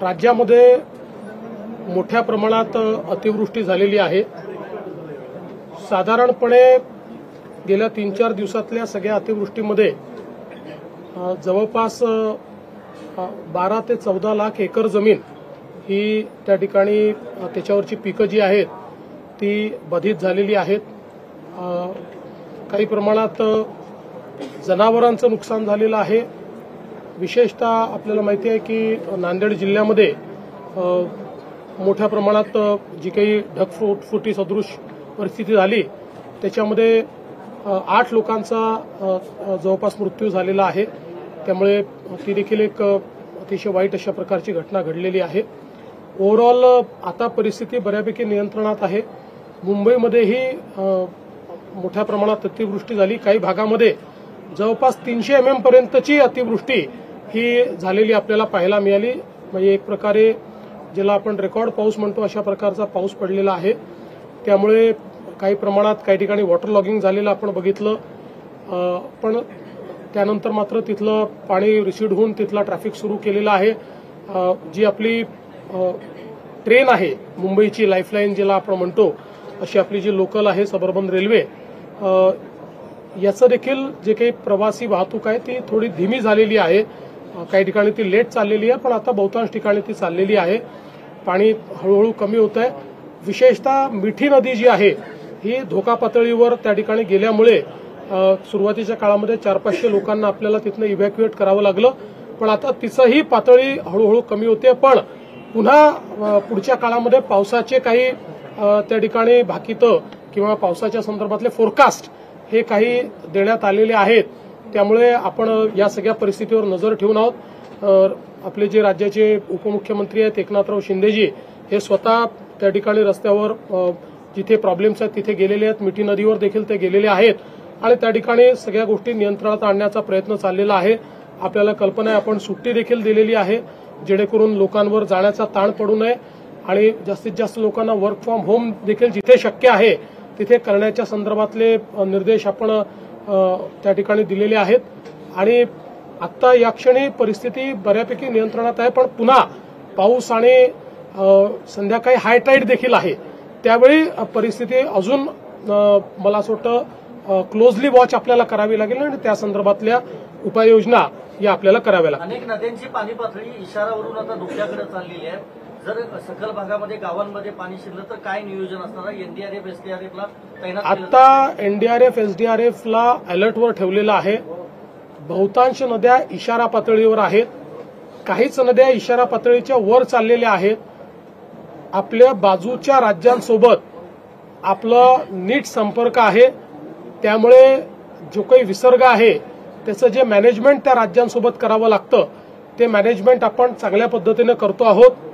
राज्यामध्ये मोठ्या प्रमाणात अतिवृष्टी झालेली आहे। साधारणपणे गेल्या 3-4 दिवसातल्या सगळ्या अतिवृष्टीमध्ये जवळपास 12 ते 14 लाख एकर जमीन ही त्या ठिकाणी त्याच्यावरची पिकं जी आहेत ती बाधित झालेली आहेत। काही प्रमाणात जनावरांचं नुकसान झालेलं आहे। विशेषतः आपल्याला माहिती आहे की नांदेड जिल्ह्यामध्ये मोठ्या प्रमाणात जी काही ढगफुटी सदृश परिस्थिती झाली त्याच्यामध्ये 8 लोकांचा जवळपास मृत्यू झालेला आहे। त्यामुळे ती देखील एक अतिशय वाईट अशा प्रकारची घटना घडलेली आहे। ओव्हरऑल आता परिस्थिती बऱ्यापैकी नियंत्रणात आहे। मुंबईमध्येही मोठ्या प्रमाणात अतिवृष्टी झाली। काही भागामध्ये जवळपास 300 mm पर्यंतची अतिवृष्टी ही झालेली आपल्याला पाहायला मिळाली। म्हणजे एक प्रकारे ज्याला आपण रेकॉर्ड पाऊस म्हणतो अशा प्रकारचा पाऊस पडलेला आहे। त्यामुळे काही प्रमाणात काही ठिकाणी वॉटर लॉगिंग झालेलं आपण बघितलं, पण त्यानंतर मात्र तिथलं पाणी रिसीड होऊन तिथला ट्रॅफिक सुरू केलेला आहे। जी आपली ट्रेन आहे मुंबईची लाईफलाईन ज्याला आपण म्हणतो अशी आपली जी लोकल आहे सबअर्बन रेल्वे, याचं देखील जे काही प्रवासी वाहतूक आहे ती थोडी धीमी झालेली आहे। काही ठिकाणी ती लेट चाललेली आहे, पण आता बहुतांश ठिकाणी ती चाललेली आहे। पाणी हळूहळू कमी होत आहे। विशेषतः मिठी नदी जी आहे ही धोका पातळीवर त्या ठिकाणी गेल्यामुळे सुरुवातीच्या काळामध्ये 400-500 लोकांना आपल्याला तिथनं इव्हॅक्युएट करावं लागलं, पण आता तिचंही पातळी हळूहळू कमी होते। पण पुन्हा पुढच्या काळामध्ये पावसाचे काही त्या ठिकाणी भाकितं किंवा पावसाच्या संदर्भातले फोरकास्ट हे काही देण्यात आलेले आहेत। त्यामुळे आपण या सगळ्या परिस्थितीवर नजर ठेवून आहोत। आपले जे राज्याचे उपमुख्यमंत्री आहेत एकनाथराव शिंदेजी हे स्वतः त्या ठिकाणी रस्त्यावर जिथे प्रॉब्लेम्स आहेत तिथे गेलेले आहेत। मिठी नदीवर देखील ते गेलेले आहेत आणि त्या ठिकाणी सगळ्या गोष्टी नियंत्रणात आणण्याचा प्रयत्न चाललेला आहे। आपल्याला कल्पना आहे आपण सुट्टी देखील दिलेली आहे जेणेकरून लोकांवर जाण्याचा ताण पडू नये आणि जास्तीत जास्त लोकांना वर्क फ्रॉम होम देखील जिथे शक्य आहे तिथे करण्याच्या संदर्भातले निर्देश आपण त्या ठिकाणी दिलेले आहेत। आणि आता या क्षणी परिस्थिती बऱ्यापैकी नियंत्रणात आहे, पण पुन्हा पाऊस आणि संध्याकाळी हाय टाईड देखील आहे। त्यावेळी परिस्थिती अजून मला असं वाटतं क्लोजली वॉच आपल्याला करावी लागेल आणि त्या संदर्भातल्या उपाययोजना या आपल्याला कराव्या लागतील। अनेक नद्यांची पाणी पातळी इशारावरून आता धोक्याकडे चाललेली आहे। जर सखल भागामध्ये गावांमध्ये पाणी शिरलं तर काय नियोजन असणार आहे? एनडीआरएफ एसडीआरएफला तैनात आता एनडीआरएफ एसडीआरएफला अलर्टवर ठेवलेलं आहे। बहुतांश नद्या इशारा पातळीवर आहेत, काहीच नद्या इशारा पातळीच्या वर चाललेल्या आहेत। आपल्या बाजूच्या राज्यांसोबत आपला नीट संपर्क आहे, त्यामुळे जो काही विसर्ग आहे त्याचं जे मॅनेजमेंट त्या राज्यांसोबत करावं लागतं ते मॅनेजमेंट आपण चांगल्या पद्धतीने करतो आहोत।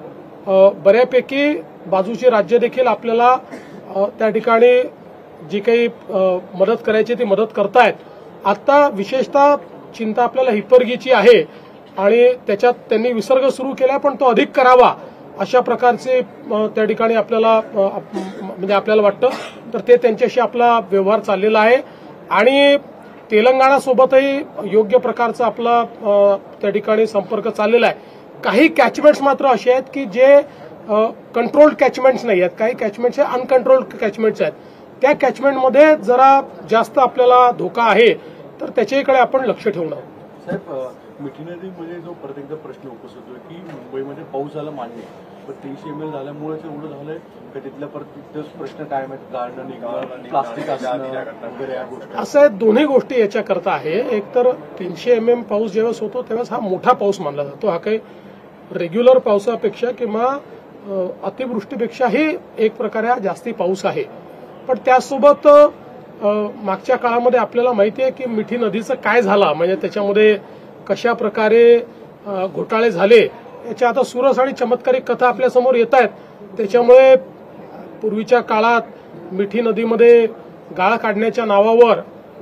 बऱ्यापैकी बाजूची राज्य देखील आपल्याला त्या ठिकाणी जी काही मदत करायची ती मदत करतायत। आता विशेषतः चिंता आपल्याला हिप्परगीची आहे आणि त्याच्यात त्यांनी विसर्ग सुरू केला, पण तो अधिक करावा अशा प्रकारचे त्या ठिकाणी आपल्याला म्हणजे आपल्याला वाटतं, तर ते त्यांच्याशी आपला व्यवहार चाललेला आहे। आणि तेलंगणासोबतही योग्य प्रकारचा आपला त्या ठिकाणी संपर्क चाललेला आहे। काही कॅचमेंट्स मात्र असे आहेत की जे कंट्रोल्ड कॅचमेंट्स नाही आहेत, काही कॅचमेंट्स हे अनकंट्रोल्ड कॅचमेंट्स आहेत। त्या कॅचमेंटमध्ये जरा जास्त आपल्याला धोका आहे, तर त्याच्याकडे आपण लक्ष ठेवून आहोत। साहेब, मिठी नदीमध्ये जो प्रत्येकदा प्रश्न उपस्थित होतो की मुंबईमध्ये पाऊस झाला मान्य, पण 300 ml झाल्यामुळे एवढं झालंय का तिथल्या परत प्रश्न काय माहिती गाळणं निघणं प्लास्टिक वगैरे या गोष्टी असं आहे। दोन्ही गोष्टी याच्याकरता आहे। एक तर 300 mm पाऊस जेव्हा होतो तेव्हाच हा मोठा पाऊस मानला जातो। हा काही रेग्युलर पावसापेक्षा किंवा अतिवृष्टीपेक्षाही एक प्रकारे हा जास्ती पाऊस आहे। पण त्यासोबत मागच्या काळामध्ये आपल्याला माहिती आहे की मिठी नदीचं काय झालं, म्हणजे त्याच्यामध्ये कशा प्रकारे घोटाळे झाले याच्या आता सुरस आणि चमत्कारिक कथा आपल्यासमोर येत आहेत। त्याच्यामुळे पूर्वीच्या काळात मिठी नदीमध्ये गाळ काढण्याच्या नावावर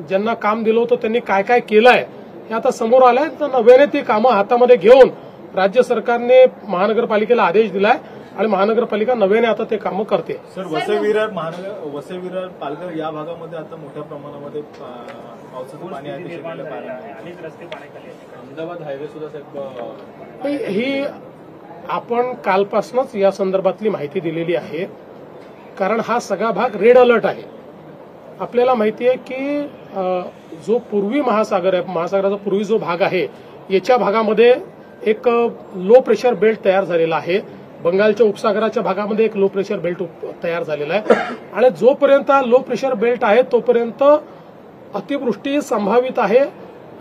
ज्यांना काम दिलं होतं त्यांनी काय काय केलंय हे आता समोर आलंय। तर नव्याने ती कामं हातामध्ये घेऊन राज्य सरकारने महानगरपालिकेला आदेश दिलाय आणि महानगरपालिका नव्याने आता ते कामं करते। सर, वसई-विरार पालघर या भागामध्ये आता मोठ्या प्रमाणामध्ये पावसाचं पाणी आहे, अनेक रस्ते पाण्याखाली आहेत। अहमदाबाद हायवे सुद्धा साहेब ही आपण कालपासूनच या संदर्भातली माहिती दिलेली आहे, कारण हा सगळा भाग रेड अलर्ट आहे. आपल्याला माहिती आहे की जो पूर्वी महासागर आहे, महासागराचा पूर्वी जो भाग आहे, याच्या भागामध्ये एक लो प्रेशर बेल्ट तयार झालेला आहे. बंगालच्या उपसागराच्या भागामध्ये एक लो प्रेशर बेल्ट तयार झालेला आहे आणि जोपर्यंत लो प्रेशर बेल्ट आहे तोपर्यंत अतिवृष्टी संभावित आहे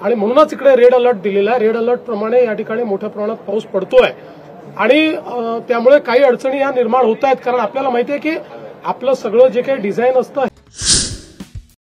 आणि म्हणूनच इकडे रेड अलर्ट दिलेला आहे. रेड अलर्ट प्रमाणे या ठिकाणी मोठ्या प्रमाणात पाऊस पडतोय आणि त्यामुळे काही अडचणी या निर्माण होत आहेत, कारण आपल्याला माहिती आहे की आपलं सगळं जे काही डिझाईन असतं